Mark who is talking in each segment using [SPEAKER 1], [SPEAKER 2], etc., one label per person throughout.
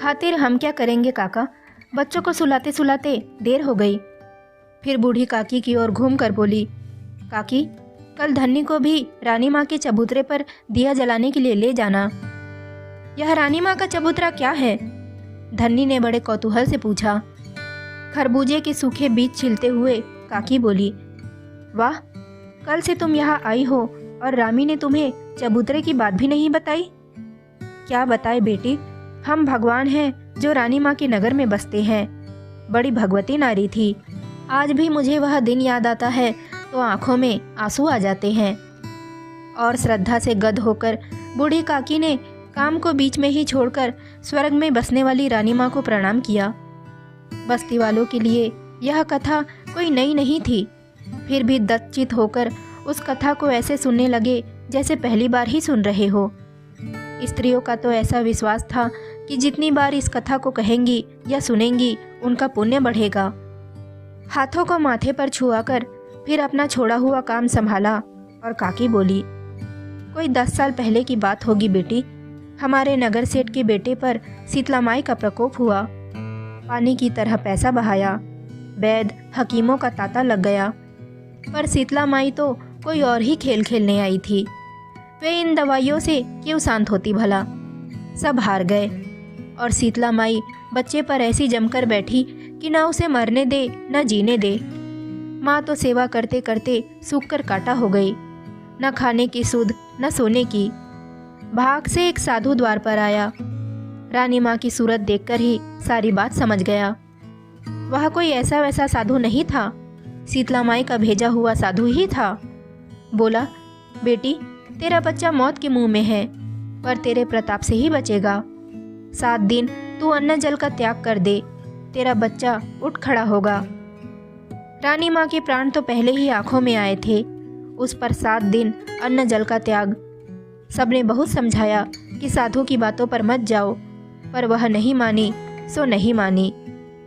[SPEAKER 1] खातिर हम क्या करेंगे काका, बच्चों को सुलाते सुलाते देर हो गई। फिर बूढ़ी काकी की ओर घूम कर बोली, काकी कल धन्नी को भी रानी माँ के चबूतरे पर दिया जलाने के लिए ले जाना। यह रानी माँ का चबूतरा क्या है? धन्नी ने बड़े कौतूहल से पूछा। खरबूजे के सूखे बीज छिलते हुए काकी बोली, वाह, कल से तुम यहाँ आई हो और रामी ने तुम्हें चबूतरे की बात भी नहीं बताई। क्या बताए बेटी, हम भगवान हैं जो रानी माँ के नगर में बसते हैं। बड़ी भगवती नारी थी। आज भी मुझे वह दिन याद आता है तो आंखों में आंसू आ जाते हैं। और श्रद्धा से गद होकर बूढ़ी काकी ने काम को बीच में ही छोड़कर स्वर्ग में बसने वाली रानी माँ को प्रणाम किया। बस्ती वालों के लिए यह कथा कोई नई नहीं थी, फिर भी दत्तचित होकर उस कथा को ऐसे सुनने लगे जैसे पहली बार ही सुन रहे हो। स्त्रियों का तो ऐसा विश्वास था कि जितनी बार इस कथा को कहेंगी या सुनेंगी उनका पुण्य बढ़ेगा। हाथों को माथे पर छुआकर फिर अपना छोड़ा हुआ काम संभाला और काकी बोली, कोई 10 साल पहले की बात होगी बेटी। हमारे नगर सेठ के बेटे पर शीतला माई का प्रकोप हुआ। पानी की तरह पैसा बहाया, वैद्य हकीमों का तांता लग गया, पर शीतला माई तो कोई और ही खेल खेलने आई थी। वे इन दवाइयों से क्यों शांत होती भला। सब हार गए और शीतला माई बच्चे पर ऐसी जमकर बैठी कि ना उसे मरने दे न जीने दे। माँ तो सेवा करते करते सूख कर काटा हो गई, न खाने की सुध न सोने की। भाग से एक साधु द्वार पर आया। रानी माँ की सूरत देखकर ही सारी बात समझ गया। वह कोई ऐसा वैसा साधु नहीं था, शीतला माई का भेजा हुआ साधु ही था। बोला, बेटी तेरा बच्चा मौत के मुंह में है, पर तेरे प्रताप से ही बचेगा। 7 दिन तू अन्न जल का त्याग कर दे, तेरा बच्चा उठ खड़ा होगा। रानी माँ के प्राण तो पहले ही आंखों में आए थे, उस पर 7 दिन अन्न जल का त्याग। सबने बहुत समझाया कि साधु की बातों पर मत जाओ, पर वह नहीं मानी सो नहीं मानी।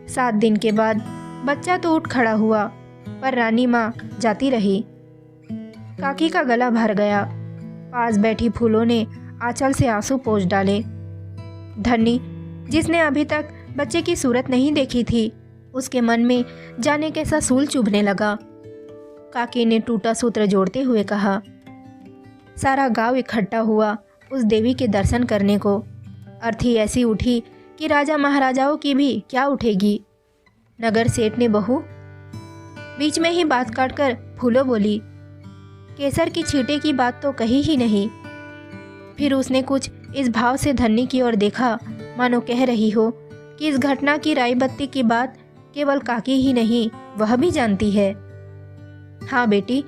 [SPEAKER 1] 7 दिन के बाद बच्चा तो उठ खड़ा हुआ, पर रानी माँ जाती रही। काकी का गला भर गया। पास बैठी फूलों ने आंचल से आंसू पोंछ डाले। धन्नी, जिसने अभी तक बच्चे की सूरत नहीं देखी थी, उसके मन में जाने कैसा सूल चुभने लगा। काकी ने टूटा सूत्र जोड़ते हुए कहा, सारा गांव इकट्ठा हुआ उस देवी के दर्शन करने को। अर्थी ऐसी उठी कि राजा महाराजाओं की भी क्या उठेगी। नगर सेठ ने बहू। बीच में ही बात काटकर फूलो बोली, केसर की छींटे की बात तो कही ही नहीं। फिर उसने कुछ इस भाव से धन्नी की ओर देखा, मानो कह रही हो कि इस घटना की राई बत्ती की बात केवल काकी ही नहीं, वह भी जानती है। हाँ बेटी,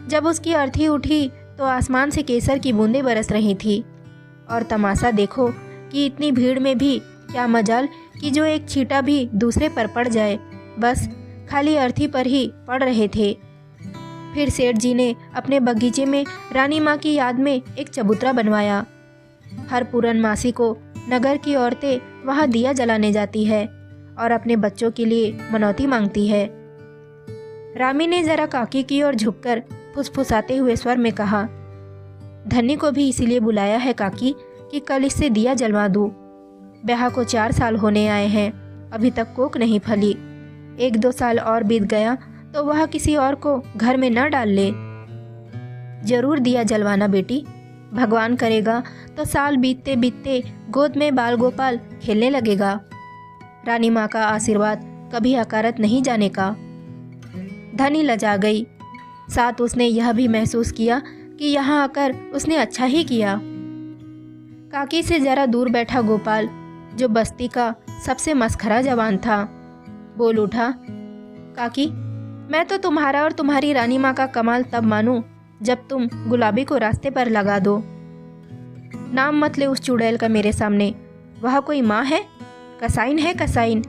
[SPEAKER 1] जब उसकी अर्थी उठी तो आसमान से केसर की बूंदें बरस रही थी। और तमाशा देखो कि इतनी भीड़ में भी क्या मजाल कि जो एक छींटा भी दूसरे पर पड़ जाए, बस खाली अर्थी पर ही पड़ रहे थे। फिर सेठ जी ने अपने बगीचे में रानी माँ की याद में एक चबूतरा बनवाया। हर पूर्णमासी को नगर की औरतें वहाँ दिया जलाने जाती है और अपने बच्चों के लिए मनौती मांगती है। रामी ने जरा काकी की ओर झुककर फुसफुसाते हुए स्वर में कहा, धन्नी को भी इसीलिए बुलाया है काकी कि कल इससे दिया जलवा दूं। ब्याह को 4 साल होने आए हैं, अभी तक कोक नहीं फली। 1-2 साल और बीत गया तो वह किसी और को घर में न डाल ले। जरूर दिया जलवाना बेटी, भगवान करेगा तो साल बीतते बीतते गोद में बाल गोपाल खेलने लगेगा। रानी माँ का आशीर्वाद कभी अकारत नहीं जाने का। धनी लजा गई। साथ उसने यह भी महसूस किया कि यहाँ आकर उसने अच्छा ही किया। काकी से जरा दूर बैठा गोपाल, जो बस्ती का सबसे मस्खरा जवान था, बोल उठा, काकी मैं तो तुम्हारा और तुम्हारी रानी माँ का कमाल तब मानूं जब तुम गुलाबी को रास्ते पर लगा दो। नाम मत ले उस चुड़ैल का मेरे सामने। वह कोई माँ है? कसाइन है कसाइन।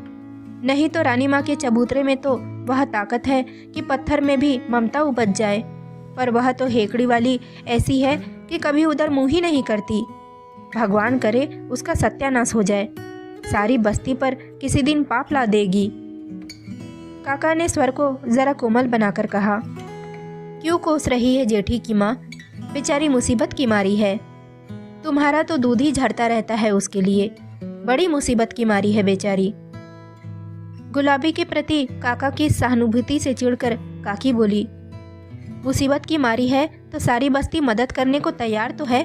[SPEAKER 1] नहीं तो रानी माँ के चबूतरे में तो वह ताकत है कि पत्थर में भी ममता उपज जाए, पर वह तो हेकड़ी वाली ऐसी है कि कभी उधर मुंह ही नहीं करती। भगवान करे उसका सत्यानाश हो जाए, सारी बस्ती पर किसी दिन पाप ला देगी। काका ने स्वर को जरा कोमल बनाकर कहा, क्यों कोस रही है जेठी की माँ, बेचारी मुसीबत की मारी है। तुम्हारा तो दूध ही झड़ता रहता है उसके लिए। बड़ी मुसीबत की मारी है बेचारी। गुलाबी के प्रति काका की सहानुभूति से चिढ़कर काकी बोली, मुसीबत की मारी है तो सारी बस्ती मदद करने को तैयार तो है,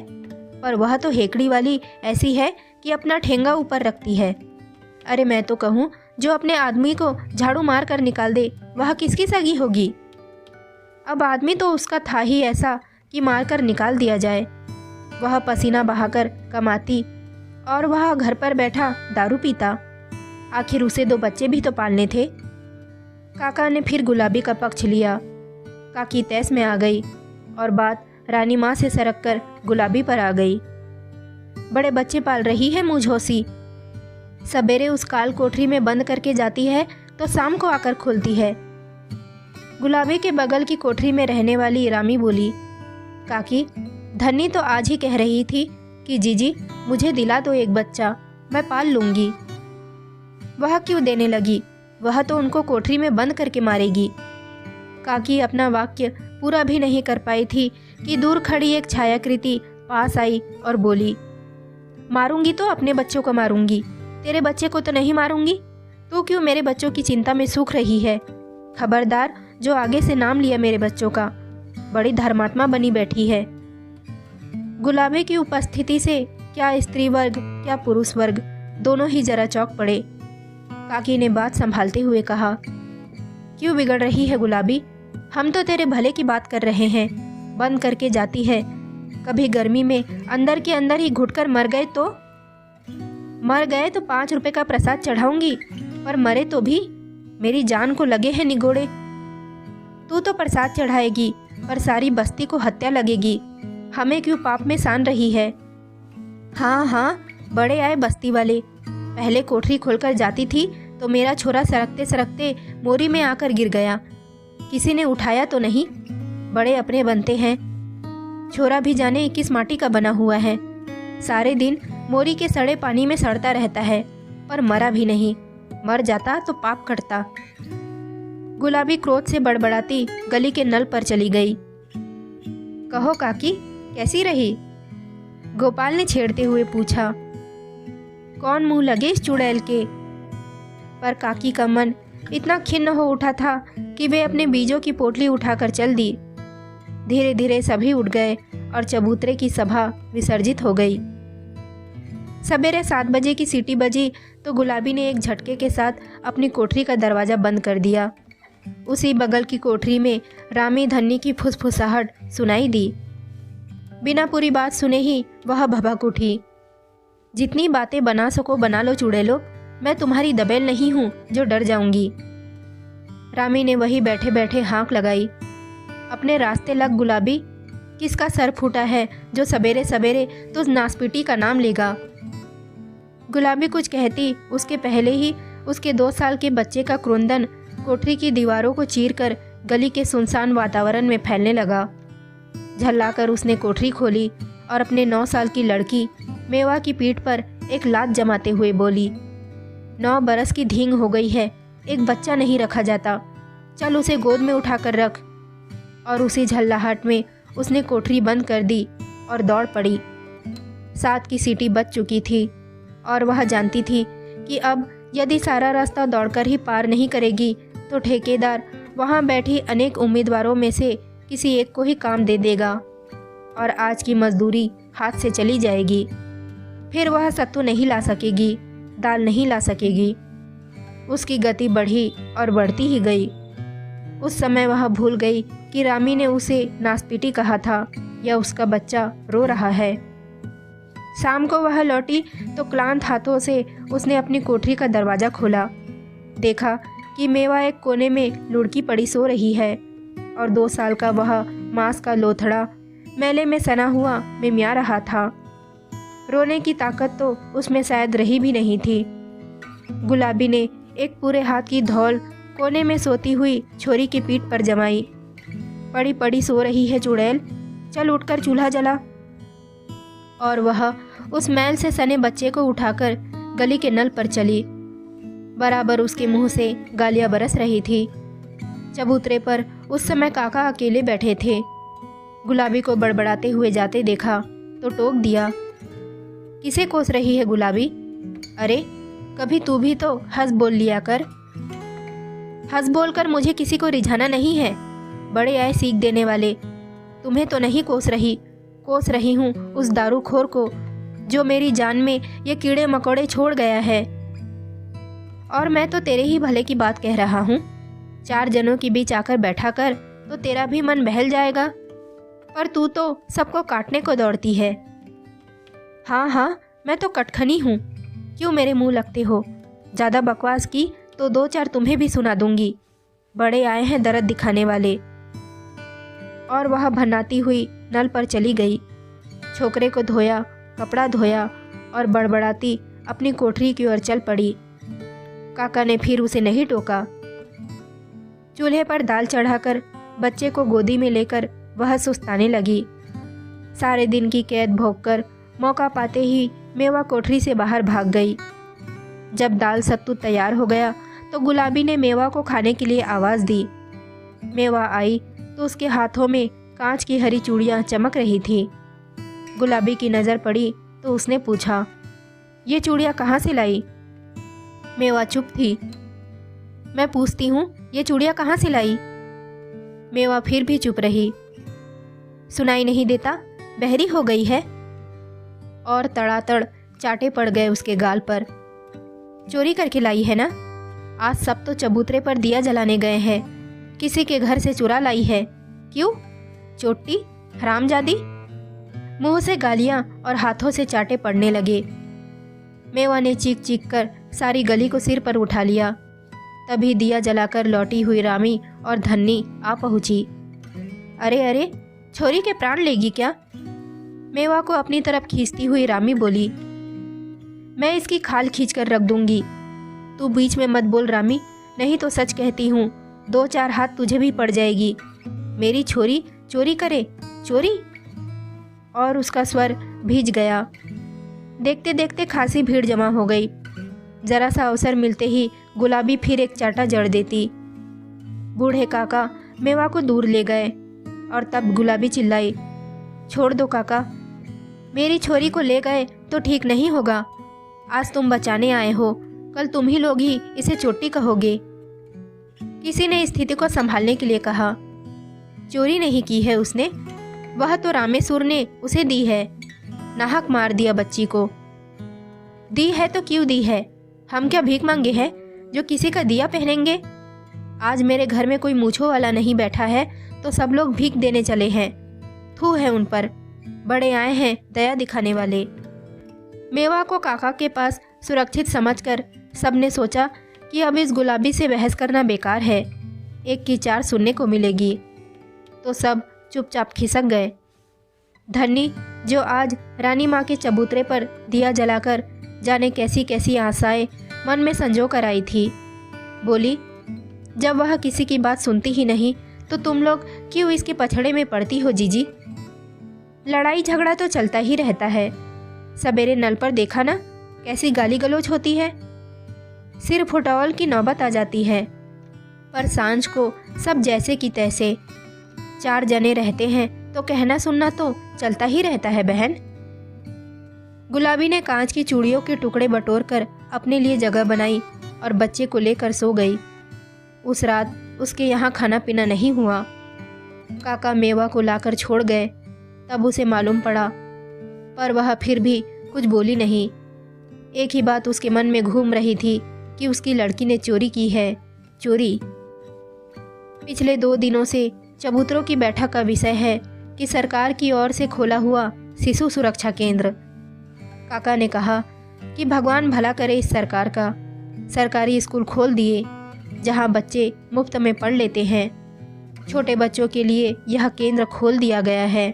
[SPEAKER 1] पर वह तो हेकड़ी वाली ऐसी है कि अपना ठेंगा ऊपर रखती है। अरे मैं तो कहूँ, जो अपने आदमी को झाड़ू मार कर निकाल दे वह किसकी सगी होगी। अब आदमी तो उसका था ही ऐसा कि मार कर निकाल दिया जाए। वह पसीना बहाकर कमाती और वह घर पर बैठा दारू पीता। आखिर उसे 2 बच्चे भी तो पालने थे। काका ने फिर गुलाबी का पक्ष लिया। काकी तैस में आ गई और बात रानी माँ से सरक कर गुलाबी पर आ गई। बड़े बच्चे पाल रही है मुझोसी। सवेरे उस काल कोठरी में बंद करके जाती है तो शाम को आकर खोलती है। गुलाबी के बगल की कोठरी में रहने वाली रामी बोली, काकी, धन्नी तो आज ही कह रही थी कि जीजी मुझे दिला दो एक बच्चा, मैं पाल लूंगी। वह क्यों देने लगी, वह तो उनको कोठरी में बंद करके मारेगी। काकी अपना वाक्य पूरा भी नहीं कर पाई थी कि दूर खड़ी एक छायाकृति पास आई और बोली, मारूंगी तो अपने बच्चों को मारूंगी, तेरे बच्चे को तो नहीं मारूंगी। तू क्यों मेरे बच्चों की चिंता में सूख रही है? खबरदार जो आगे से नाम लिया मेरे बच्चों का। बड़ी धर्मात्मा बनी बैठी है। गुलाबी की उपस्थिति से क्या स्त्री वर्ग क्या पुरुष वर्ग दोनों ही जरा चौंक पड़े। काकी ने बात संभालते हुए कहा, क्यों बिगड़ रही है गुलाबी? हम तो तेरे भले की बात कर रहे हैं। बंद करके जाती है, कभी गर्मी में अंदर के अंदर ही घुटकर मर गए तो 5 रुपए का प्रसाद चढ़ाऊंगी, पर मरे तो भी मेरी जान को लगे हैं निगोड़े। तू तो प्रसाद चढ़ाएगी पर सारी बस्ती को हत्या लगेगी। हमें क्यों पाप में सान रही है? हाँ, बड़े आए बस्ती वाले। पहले कोठरी खोलकर जाती थी तो मेरा छोरा सरकते सरकते मोरी में आकर गिर गया। किसी ने उठाया तो नहीं। बड़े अपने बनते हैं। छोरा भी जाने किस माटी का बना हुआ है। सारे दिन मोरी के सड़े पानी में सड़ता रहता है, पर मरा भी नहीं। मर जाता तो पाप कटता। गुलाबी क्रोध से बड़बड़ाती गली के नल पर चली गई। कहो काकी, कैसी रही? गोपाल ने छेड़ते हुए पूछा। कौन मुंह लगे इस चुड़ैल के? पर काकी का मन इतना खिन्न हो उठा था कि वे अपने बीजों की पोटली उठाकर चल दी। धीरे धीरे सभी उठ गए और चबूतरे की सभा विसर्जित हो गई। सवेरे 7 बजे की सीटी बजी तो गुलाबी ने एक झटके के साथ अपनी कोठरी का दरवाज़ा बंद कर दिया। उसी बगल की कोठरी में रामी धन्नी की फुसफुसाहट सुनाई दी। बिना पूरी बात सुने ही वह भभक उठी। जितनी बातें बना सको बना लो चुड़ैलो, मैं तुम्हारी दबेल नहीं हूँ जो डर जाऊंगी। रामी ने वही बैठे बैठे हाँक लगाई। अपने रास्ते लग गुलाबी, किसका सर फूटा है जो सवेरे सवेरे तुझ नासपीटी का नाम लेगा? गुलाबी कुछ कहती उसके पहले ही उसके 2 साल के बच्चे का क्रोंदन कोठरी की दीवारों को चीरकर गली के सुनसान वातावरण में फैलने लगा। झल्लाकर उसने कोठरी खोली और अपने 9 साल की लड़की मेवा की पीठ पर एक लात जमाते हुए बोली, 9 बरस की धींग हो गई है, एक बच्चा नहीं रखा जाता, चल उसे गोद में उठाकर रख। और उसी झल्लाहट में उसने कोठरी बंद कर दी और दौड़ पड़ी। 7 की सीटी बज चुकी थी और वह जानती थी कि अब यदि सारा रास्ता दौड़कर ही पार नहीं करेगी तो ठेकेदार वहाँ बैठी अनेक उम्मीदवारों में से किसी एक को ही काम दे देगा और आज की मजदूरी हाथ से चली जाएगी। फिर वह सत्तू नहीं ला सकेगी, दाल नहीं ला सकेगी। उसकी गति बढ़ी और बढ़ती ही गई। उस समय वह भूल गई कि रामी ने उसे नासपीटी कहा था या उसका बच्चा रो रहा है। शाम को वह लौटी तो क्लांत हाथों से उसने अपनी कोठरी का दरवाज़ा खोला। देखा कि मेवा एक कोने में लुढ़की पड़ी सो रही है और 2 साल का वह मांस का लोथड़ा मेले में सना हुआ मिमिया रहा था। रोने की ताकत तो उसमें शायद रही भी नहीं थी। गुलाबी ने एक पूरे हाथ की धौल कोने में सोती हुई छोरी की पीठ पर जमाई। पड़ी पड़ी सो रही है चुड़ैल, चल उठकर चूल्हा जला। और वह उस मैल से सने बच्चे को उठाकर गली के नल पर चली। बराबर उसके मुंह से गालियां बरस रही थी। चबूतरे पर उस समय काका अकेले बैठे थे। गुलाबी को बड़बड़ाते हुए जाते देखा तो टोक दिया, किसे कोस रही है गुलाबी? अरे कभी तू भी तो हंस बोल लिया कर। हंस बोल कर मुझे किसी को रिझाना नहीं है। बड़े आए सीख देने वाले। तुम्हें तो नहीं कोस रही हूँ उस दारूखोर को जो मेरी जान में ये कीड़े मकोड़े छोड़ गया है। और मैं तो तेरे ही भले की बात कह रहा हूँ। 4 जनों के बीच आकर बैठा कर तो तेरा भी मन बहल जाएगा, पर तू तो सबको काटने को दौड़ती है। हाँ, मैं तो कटखनी हूँ। क्यों मेरे मुंह लगते हो? ज़्यादा बकवास की तो 2-4 तुम्हें भी सुना दूंगी। बड़े आए हैं दर्द दिखाने वाले। और वह भन्नाती हुई नल पर चली गई। छोकरे को धोया, कपड़ा धोया और बड़बड़ाती अपनी कोठरी की ओर चल पड़ी। काका ने फिर उसे नहीं टोका। चूल्हे पर दाल चढ़ाकर बच्चे को गोदी में लेकर वह सुस्ताने लगी। सारे दिन की कैद भोगकर मौका पाते ही मेवा कोठरी से बाहर भाग गई। जब दाल सत्तू तैयार हो गया तो गुलाबी ने मेवा को खाने के लिए आवाज़ दी। मेवा आई तो उसके हाथों में कांच की हरी चूड़ियाँ चमक रही थी। गुलाबी की नज़र पड़ी तो उसने पूछा, ये चूड़ियाँ कहाँ से लाई? मेवा चुप थी। मैं पूछती हूँ, ये चूड़ियाँ कहाँ से लाई? मेवा फिर भी चुप रही। सुनाई नहीं देता? बहरी हो गई है? और तड़ातड़ चाटे पड़ गए उसके गाल पर। चोरी करके लाई है ना? आज सब तो चबूतरे पर दिया जलाने गए हैं। किसी के घर से चुरा लाई है। क्यों? चोटी, हरामजादी। मुंह से गालियां और हाथों से चाटे पड़ने लगे। मेवा ने चीख चीख कर सारी गली को सिर पर उठा लिया। तभी दिया जलाकर लौटी हुई रामी और धन्नी आ पहुंची। अरे छोरी के प्राण लेगी क्या? मेवा को अपनी तरफ खींचती हुई रामी बोली, मैं इसकी खाल खींच कर रख दूंगी। तू बीच में मत बोल रामी, नहीं तो सच कहती हूँ 2-4 हाथ तुझे भी पड़ जाएगी। मेरी छोरी चोरी करे? चोरी? और उसका स्वर भीज गया। देखते देखते खासी भीड़ जमा हो गई। जरा सा अवसर मिलते ही गुलाबी फिर एक चाटा जड़ देती। बूढ़े काका मेवा को दूर ले गए और तब गुलाबी चिल्लाई, छोड़ दो काका, मेरी छोरी को ले गए तो ठीक नहीं होगा। आज तुम बचाने आए हो, कल तुम ही लोग ही इसे चोटी कहोगे। किसी ने स्थिति को संभालने के लिए कहा, चोरी नहीं की है उसने, वह तो रामेश्वर ने उसे दी है। नाहक मार दिया बच्ची को। दी है तो क्यों दी है? हम क्या भीख मांगे हैं जो किसी का दिया पहनेंगे? आज मेरे घर में कोई मूछों वाला नहीं बैठा है तो सब लोग भीख देने चले हैं। थू है उन पर। बड़े आए हैं दया दिखाने वाले। मेवा को काका के पास सुरक्षित समझकर सबने सोचा कि अब इस गुलाबी से बहस करना बेकार है, एक की 4 सुनने को मिलेगी। तो सब चुपचाप खिसक गए। धन्नी जो आज रानी माँ के चबूतरे पर दिया जलाकर जाने कैसी कैसी आशाएं मन में संजो कर आई थी, बोली, जब वह किसी की बात सुनती ही नहीं तो तुम लोग क्यों इसके पछड़े में पड़ती हो जीजी? लड़ाई झगड़ा तो चलता ही रहता है। सवेरे नल पर देखा ना कैसी गाली गलौज होती है। सिर फुटौल की नौबत आ जाती है। पर सांझ को सब जैसे की तैसे। 4 जने रहते हैं तो कहना सुनना तो चलता ही रहता है बहन। गुलाबी ने कांच की चूड़ियों के टुकड़े बटोर कर अपने लिए जगह बनाई और बच्चे को लेकर सो गई। उस रात उसके यहाँ खाना पीना नहीं हुआ। काका मेवा को लाकर छोड़ गए तब उसे मालूम पड़ा, पर वह फिर भी कुछ बोली नहीं। एक ही बात उसके मन में घूम रही थी कि उसकी लड़की ने चोरी की है। चोरी। पिछले 2 दिनों से चबूतरों की बैठक का विषय है कि सरकार की ओर से खोला हुआ शिशु सुरक्षा केंद्र। काका ने कहा कि भगवान भला करे इस सरकार का। सरकारी स्कूल खोल दिए जहां बच्चे मुफ्त में पढ़ लेते हैं। छोटे बच्चों के लिए यह केंद्र खोल दिया गया है।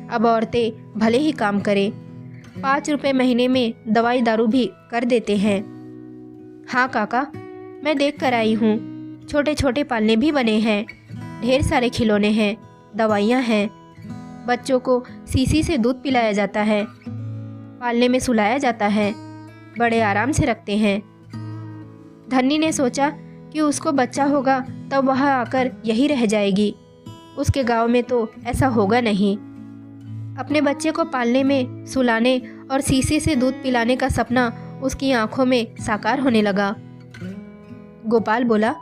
[SPEAKER 1] अब औरतें भले ही काम करें, 5 रुपये महीने में दवाई दारू भी कर देते हैं। हाँ काका, मैं देख कर आई हूँ। छोटे छोटे पालने भी बने हैं, ढेर सारे खिलौने हैं, दवाइयाँ हैं। बच्चों को सीसी से दूध पिलाया जाता है, पालने में सुलाया जाता है, बड़े आराम से रखते हैं। धन्नी ने सोचा कि उसको बच्चा होगा तब वह आकर यही रह जाएगी। उसके गांव में तो ऐसा होगा नहीं। अपने बच्चे को पालने में, सुलाने और शीशे से दूध पिलाने का सपना उसकी आंखों में साकार होने लगा। गोपाल बोला,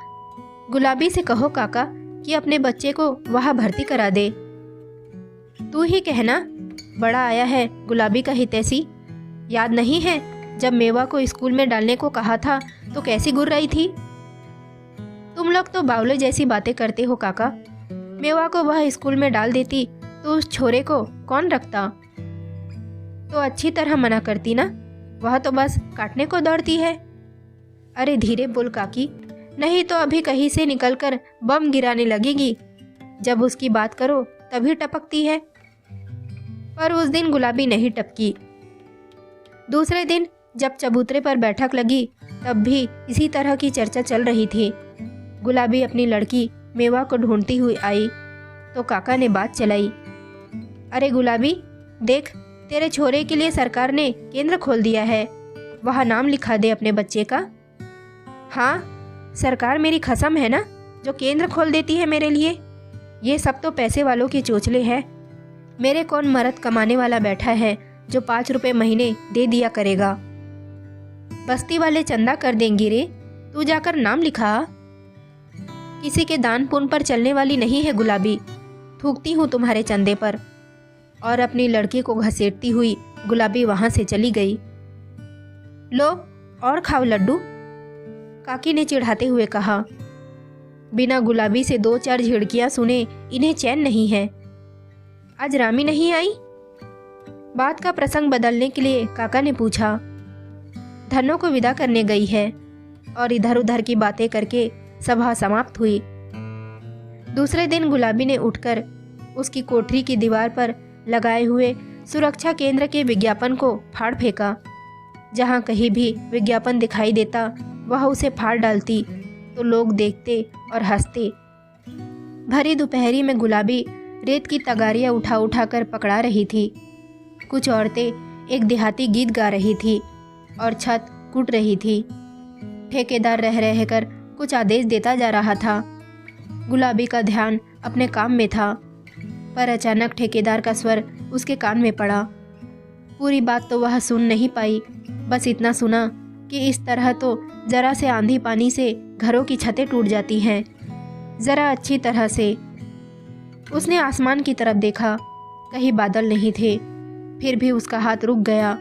[SPEAKER 1] गुलाबी से कहो काका कि अपने बच्चे को वहाँ भर्ती करा दे। तू ही कहना, बड़ा आया है गुलाबी का हितैषी। याद नहीं है जब मेवा को स्कूल में डालने को कहा था तो कैसी गुर्र रही थी। तुम लोग तो बावले जैसी बातें करते हो काका। मेवा को वह स्कूल में डाल देती तो उस छोरे को कौन रखता। तो अच्छी तरह मना करती ना, वह तो बस काटने को दौड़ती है। अरे धीरे बोल काकी, नहीं तो अभी कहीं से निकलकर बम गिराने लगेगी। जब उसकी बात करो तभी टपकती है। पर उस दिन गुलाबी नहीं टपकी। दूसरे दिन जब चबूतरे पर बैठक लगी तब भी इसी तरह की चर्चा चल रही थी। गुलाबी अपनी लड़की मेवा को ढूंढती हुई आई तो काका ने बात चलाई। अरे गुलाबी देख, तेरे छोरे के लिए सरकार ने केंद्र खोल दिया है, वहाँ नाम लिखा दे अपने बच्चे का। हाँ, सरकार मेरी कसम है ना जो केंद्र खोल देती है मेरे लिए। ये सब तो पैसे वालों की चोचले है। मेरे कौन मर्द कमाने वाला बैठा है जो 5 रुपए महीने दे दिया करेगा। बस्ती वाले चंदा कर देंगी रे, तू जाकर नाम लिखा। किसी के दान पुण्य पर चलने वाली नहीं है गुलाबी, थूकती हूँ तुम्हारे चंदे पर। और अपनी लड़की को घसीटती हुई गुलाबी वहां से चली गई। लो और खाओ लड्डू, काकी ने चिढ़ाते हुए कहा। बिना गुलाबी से 2-4 झिड़कियां सुने इन्हें चैन नहीं है। आज रामी नहीं आई? बात का प्रसंग बदलने के लिए काका ने पूछा। धनों को विदा करने गई है। और इधर उधर की बातें करके सभा समाप्त हुई। दूसरे दिन गुलाबी ने उठकर उसकी कोठरी की दीवार पर लगाए हुए सुरक्षा केंद्र के विज्ञापन को फाड़ फेंका। जहां कहीं भी विज्ञापन दिखाई देता वह उसे फाड़ डालती तो लोग देखते और हंसते। भरी दोपहरी में गुलाबी रेत की तगारियां उठा उठा कर पकड़ा रही थी। कुछ औरतें एक देहाती गीत गा रही थी और छत कूट रही थी। ठेकेदार रह रहकर कुछ आदेश देता जा रहा था। गुलाबी का ध्यान अपने काम में था, पर अचानक ठेकेदार का स्वर उसके कान में पड़ा। पूरी बात तो वह सुन नहीं पाई, बस इतना सुना कि इस तरह तो जरा से आंधी पानी से घरों की छतें टूट जाती हैं। जरा अच्छी तरह से उसने आसमान की तरफ देखा, कहीं बादल नहीं थे। फिर भी उसका हाथ रुक गया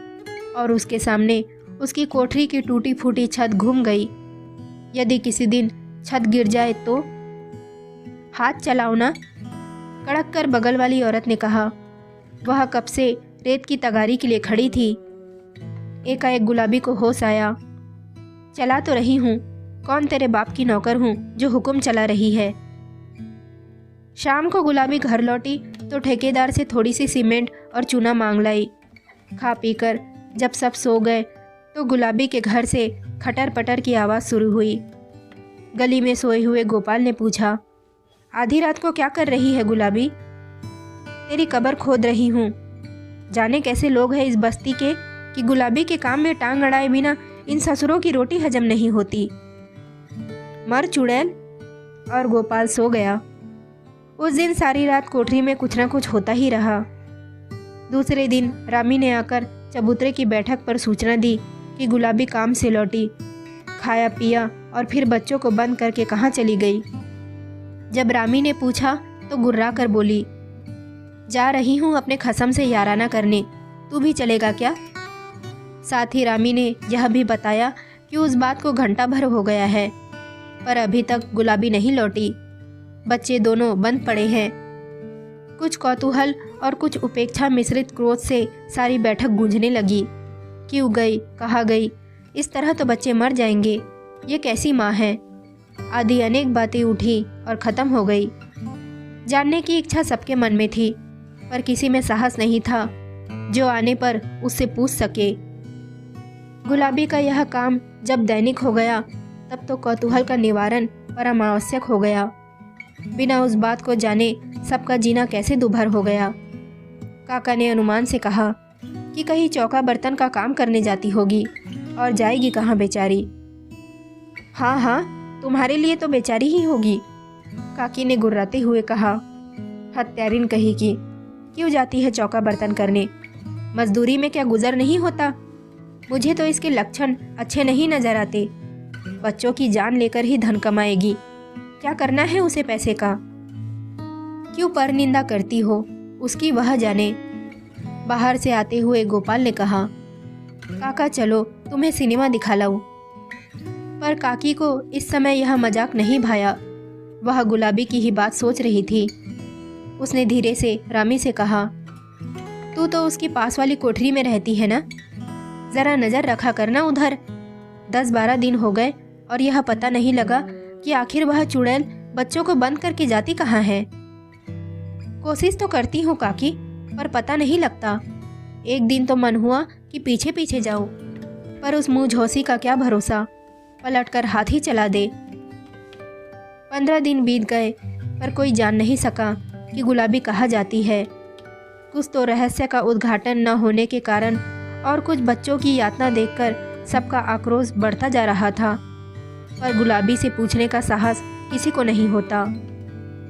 [SPEAKER 1] और उसके सामने उसकी कोठरी की टूटी फूटी छत घूम गई। यदि किसी दिन छत गिर जाए तो? हाथ चलाओ ना, कड़क कर बगल वाली औरत ने कहा। वह कब से रेत की तगारी के लिए खड़ी थी। एकाएक गुलाबी को होश आया। चला तो रही हूँ, कौन तेरे बाप की नौकर हूँ जो हुक्म चला रही है। शाम को गुलाबी घर लौटी तो ठेकेदार से थोड़ी सी सीमेंट और चूना मांग लाई। खा पीकर जब सब सो गए तो गुलाबी के घर से खटर पटर की आवाज़ शुरू हुई। गली में सोए हुए गोपाल ने पूछा, आधी रात को क्या कर रही है गुलाबी? तेरी कब्र खोद रही हूँ। जाने कैसे लोग हैं इस बस्ती के कि गुलाबी के काम में टांग अड़ाए बिना इन ससुरों की रोटी हजम नहीं होती। मर चुड़ैल। और गोपाल सो गया। उस दिन सारी रात कोठरी में कुछ न कुछ होता ही रहा। दूसरे दिन रामी ने आकर चबूतरे की बैठक पर सूचना दी कि गुलाबी काम से लौटी, खाया पिया और फिर बच्चों को बंद करके कहाँ चली गई। जब रामी ने पूछा तो गुर्रा कर बोली, जा रही हूँ अपने खसम से याराना करने, तू भी चलेगा क्या? साथ ही रामी ने यह भी बताया कि उस बात को घंटा भर हो गया है, पर अभी तक गुलाबी नहीं लौटी। बच्चे दोनों बंद पड़े हैं। कुछ कौतूहल और कुछ उपेक्षा मिश्रित क्रोध से सारी बैठक गूंजने लगी। क्यों गई, कहाँ गई, इस तरह तो बच्चे मर जाएंगे, ये कैसी माँ है, आदि अनेक बातें उठी और ख़त्म हो गई। जानने की इच्छा सबके मन में थी, पर किसी में साहस नहीं था जो आने पर उससे पूछ सके। गुलाबी का यह काम जब दैनिक हो गया तब तो कौतूहल का निवारण परमावश्यक हो गया। बिना उस बात को जाने सबका जीना कैसे दुभर हो गया। काका ने अनुमान से कहा कि कहीं चौका बर्तन का काम करने जाती होगी, और जाएगी कहाँ बेचारी। हाँ हाँ, तुम्हारे लिए तो बेचारी ही होगी, काकी ने गुर्राते हुए कहा। हत्यारिन कही कि क्यों जाती है चौका बर्तन करने, मजदूरी में क्या गुजर नहीं होता? मुझे तो इसके लक्षण अच्छे नहीं नजर आते। बच्चों की जान लेकर ही धन कमाएगी। क्या करना है उसे पैसे का? क्यों पर निंदा करती हो उसकी, वह जाने। बाहर से आते हुए गोपाल ने कहा, काका चलो तुम्हें सिनेमा दिखा लाऊं। पर काकी को इस समय यह मजाक नहीं भाया। वह गुलाबी की ही बात सोच रही थी। उसने धीरे से रामी से कहा, तू तो उसकी पास वाली कोठरी में रहती है ना, जरा नजर रखा करना उधर। 10-12 दिन हो गए और यह पता नहीं लगा कि आखिर वह चुड़ैल बच्चों को बंद करके जाती कहाँ है। कोशिश तो करती हूँ काकी, पर पता नहीं लगता। एक दिन तो मन हुआ कि पीछे पीछे जाऊं, पर उस मुंह झोसी का क्या भरोसा, पलटकर हाथ ही चला दे। 15 दिन बीत गए पर कोई जान नहीं सका कि गुलाबी कहाँ जाती है। कुछ तो रहस्य का उद्घाटन न होने के कारण और कुछ बच्चों की यातना देखकर सबका आक्रोश बढ़ता जा रहा था, पर गुलाबी से पूछने का साहस किसी को नहीं होता।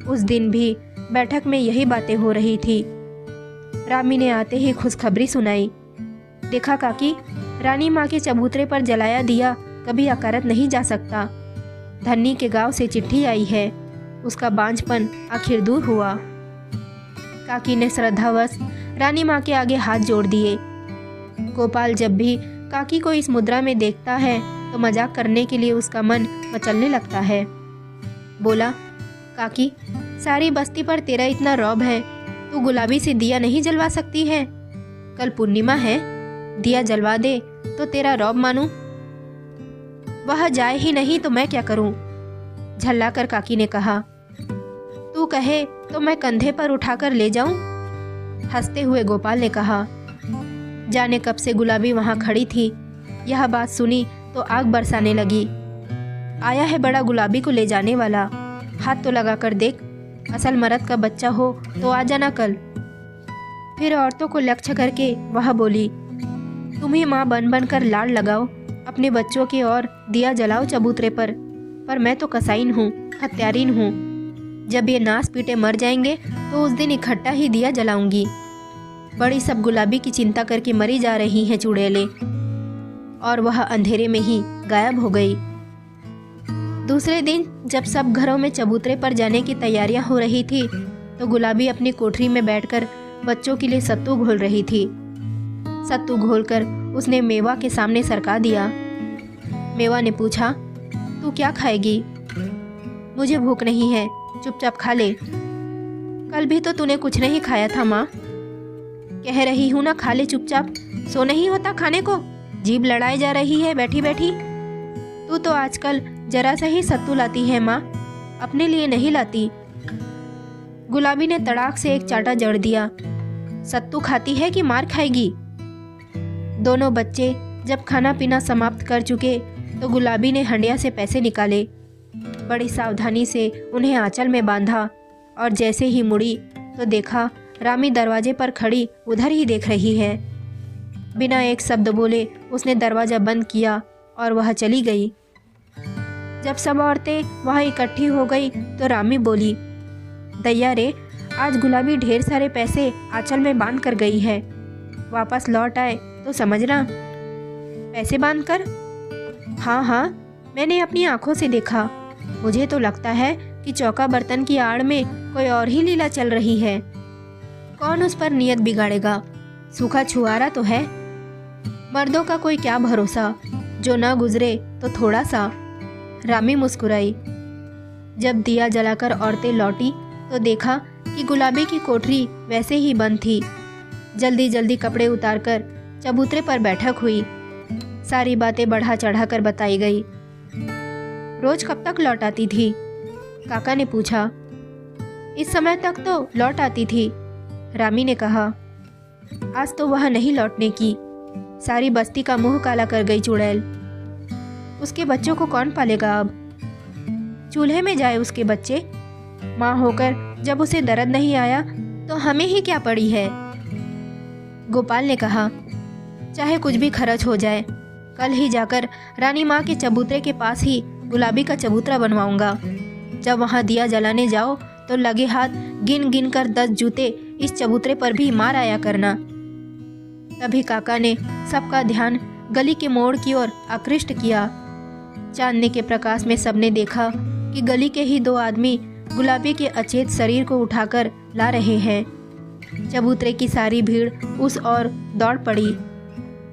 [SPEAKER 1] उस दिन भी बैठक में यही बातें हो रही थी। रामी ने आते ही खुशखबरी सुनाई, देखा काकी, रानी माँ के चबूतरे पर जलाया दिया कभी अकारत नहीं जा सकता। धन्नी के गांव से चिट्ठी आई है, उसका बांझपन आखिर दूर हुआ। काकी ने श्रद्धावश रानी माँ के आगे हाथ जोड़ दिए। गोपाल जब भी काकी को इस मुद्रा में देखता है तो मजाक करने के लिए उसका मन मचलने लगता है। बोला, काकी, सारी बस्ती पर तेरा इतना रौब है, तू गुलाबी से दिया नहीं जलवा सकती है? कल पूर्णिमा है, दिया जलवा दे तो तेरा रौब मानूं। वह जाए ही नहीं तो मैं क्या करूं? झल्लाकर काकी ने कहा। तू कहे तो मैं कंधे पर उठाकर ले जाऊं? हंसते हुए गोपाल ने कहा। जाने कब से गुलाबी वहां खड़ी थी, यह बात सुनी तो आग बरसाने लगी। आया है बड़ा गुलाबी को ले जाने वाला, हाथ तो लगा कर देख, असल मर्द का बच्चा हो तो आ जाना कल। फिर औरतों को लक्ष्य करके वह बोली, तुम ही माँ बन बन कर लाड़ लगाओ अपने बच्चों की और दिया जलाओ चबूतरे पर मैं तो कसाईन हूँ, हत्यारीन हूँ। जब ये नास पीटे मर जाएंगे तो उस दिन इकट्ठा ही दिया जलाऊंगी। बड़ी सब गुलाबी की चिंता करके मरी जा रही हैं चुड़ैलें। और वह अंधेरे में ही गायब हो गई। दूसरे दिन जब सब घरों में चबूतरे पर जाने की तैयारियां हो रही थी तो गुलाबी अपनी कोठरी में बैठकर बच्चों के लिए सत्तू घोल रही थी। सत्तू घोलकर उसने मेवा के सामने सरका दिया। मेवा ने पूछा, तू क्या खाएगी? मुझे भूख नहीं है, चुपचाप खा ले। कल भी तो तूने कुछ नहीं खाया था माँ। कह रही हूँ ना, खा ले चुपचाप। सो नहीं होता खाने को, जीभ लड़ाई जा रही है बैठी बैठी। तू तो आजकल जरा सा ही सत्तू लाती है माँ, अपने लिए नहीं लाती। गुलाबी ने तड़ाक से एक चाटा जड़ दिया। सत्तू खाती है कि मार खाएगी? दोनों बच्चे जब खाना पीना समाप्त कर चुके तो गुलाबी ने हंडिया से पैसे निकाले। बड़ी सावधानी से उन्हें आंचल में बांधा और जैसे ही मुड़ी तो देखा रामी दरवाजे पर खड़ी उधर ही देख रही है। बिना एक शब्द बोले उसने दरवाज़ा बंद किया और वह चली गई। जब सब औरतें वहाँ इकट्ठी हो गई तो रामी बोली, दैया रे, आज गुलाबी ढेर सारे पैसे आंचल में बांध कर गई है। वापस लौट आए तो समझना। पैसे बांध कर? हाँ, मैंने अपनी आंखों से देखा। मुझे तो लगता है कि चौका बर्तन की आड़ में कोई और ही लीला चल रही है। कौन उस पर नियत बिगाड़ेगा? सूखा छुआरा तो है। मर्दों का कोई क्या भरोसा, जो ना गुजरे तो थोड़ा सा। रामी मुस्कुराई। जब दिया जलाकर औरतें लौटी तो देखा कि गुलाबी की कोठरी वैसे ही बंद थी। जल्दी जल्दी कपड़े उतारकर चबूतरे पर बैठक हुई। सारी बातें बढ़ा चढ़ा कर बताई गई। रोज कब तक लौट आती थी? काका ने पूछा। इस समय तक तो लौट आती थी, रामी ने कहा। आज तो वह नहीं लौटने की। सारी बस्ती का मुंह काला कर गई चुड़ैल। उसके बच्चों को कौन पालेगा अब? चूल्हे में जाए उसके बच्चे। माँ होकर जब उसे दर्द नहीं आया तो हमें ही क्या पड़ी है। गोपाल ने कहा, चाहे कुछ भी खर्च हो जाए, कल ही जाकर रानी माँ के चबूतरे के पास ही गुलाबी का चबूतरा बनवाऊंगा। जब वहाँ दिया जलाने जाओ तो लगे हाथ गिन गिन कर 10 जूते इस चबूतरे पर भी मार आया करना। तभी काका ने सबका ध्यान गली के मोड़ की ओर आकृष्ट किया। चांदने के प्रकाश में सबने देखा कि गली के ही 2 आदमी गुलाबी के अचेत शरीर को उठाकर ला रहे हैं। चबूतरे की सारी भीड़ उस ओर दौड़ पड़ी।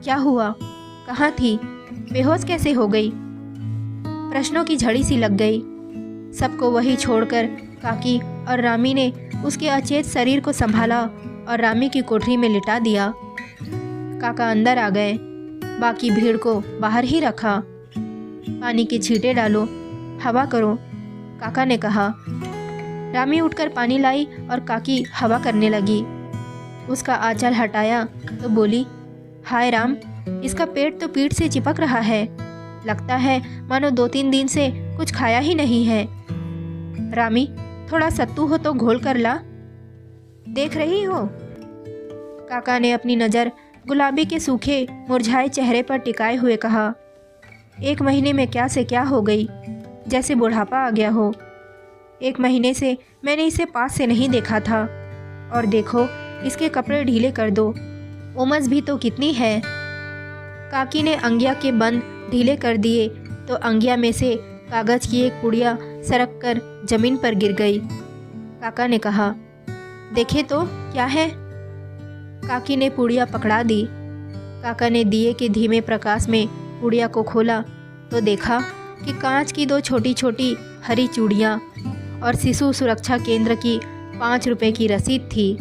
[SPEAKER 1] क्या हुआ? कहाँ थी? बेहोश कैसे हो गई? प्रश्नों की झड़ी सी लग गई। सबको वही छोड़कर काकी और रामी ने उसके अचेत शरीर को संभाला और रामी की कोठरी में लिटा दिया। काका अंदर आ गए, बाकी भीड़ को बाहर ही रखा। पानी के छींटे डालो, हवा करो, काका ने कहा। रामी उठकर पानी लाई और काकी हवा करने लगी। उसका आंचल हटाया तो बोली, हाय राम, इसका पेट तो पीठ से चिपक रहा है। लगता है मानो 2-3 दिन से कुछ खाया ही नहीं है। रामी, थोड़ा सत्तू हो तो घोल कर ला। देख रही हो? काका ने अपनी नज़र गुलाबी के सूखे मुरझाए चेहरे पर टिकाए हुए कहा। 1 महीने में क्या से क्या हो गई, जैसे बुढ़ापा आ गया हो। 1 महीने से मैंने इसे पास से नहीं देखा था। और देखो, इसके कपड़े ढीले कर दो, उमस भी तो कितनी है। काकी ने अंगिया के बंद ढीले कर दिए तो अंगिया में से कागज की एक पुड़िया सरक कर जमीन पर गिर गई। काका ने कहा, देखे तो क्या है? काकी ने पुड़िया पकड़ा दी। काका ने दिए के धीमे प्रकाश में पुड़िया को खोला तो देखा कि कांच की 2 छोटी छोटी हरी चूड़ियाँ और शिशु सुरक्षा केंद्र की 5 रुपए की रसीद थी।